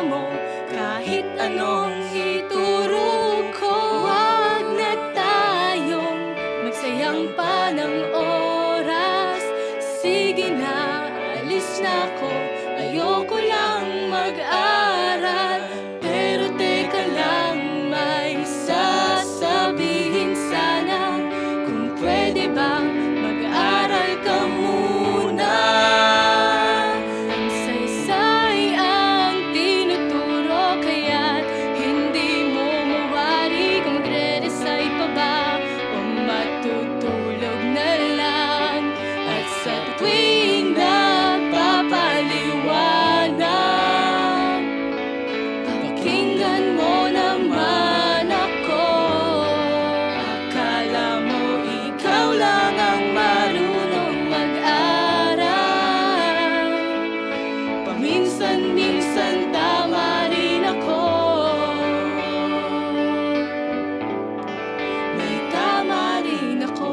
mo, kahit anong ituro ko. Huwag na tayong magsayang pa ng oras. Sige na, alis na ko, ayoko lang mag-aral. Pero teka lang, may sasabihin sana. Kung pwede bang mag-aral ka muna. Ang saysay ang tinuturo, kaya't hindi mo mawari kung magre-recite pa ba o matutulog na lang. At sa tuwing nagpapaliwanag, pakinggan mo naman ako. Akala mo ikaw lang ang marunong mag-aral. Paminsan-minsan tama rin ako. May tama rin ako.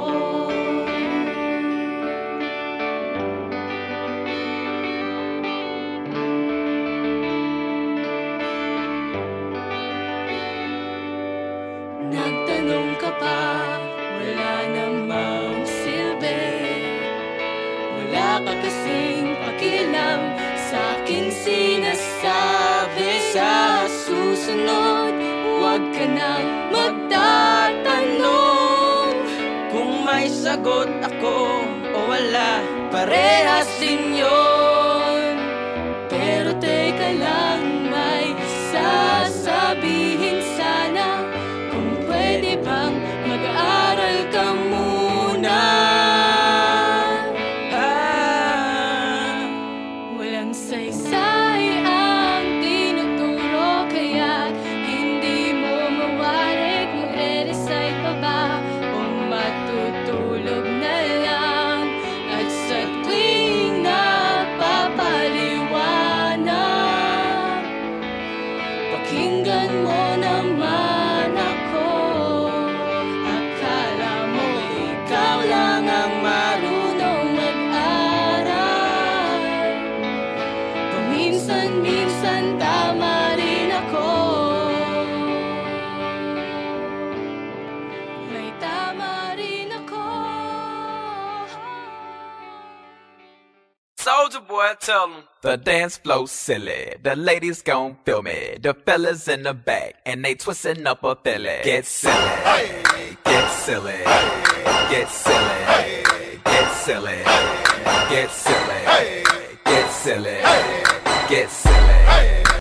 Nagtanong ka pa, wala namang silbi. Wala ka kasing pakialam sa akin sinasabi. Sa susunod, huwag ka nang magtatanong. Kung may sagot ako o wala, parehas din yun. Pero teka lang, may sasabihin sana. Kung pwede bang mag-aral ka muna. Walang saysay ang tinuturo, kaya hindi mo mawari kung magre-recite pa ba o matutulog na lang. At sa tuwing nagpapaliwanag, pakinggan mo naman ako. Akala mo ikaw lang ang marunong mag-aral. Paminsan-minsan tama rin ako. May tama rin ako. Soulja Boy, tell 'em the dance flow silly. The ladies gon' feel me. The fellas in the back and they twisting up a filly. Get silly, get silly, get silly, get silly, get silly, get silly, get silly.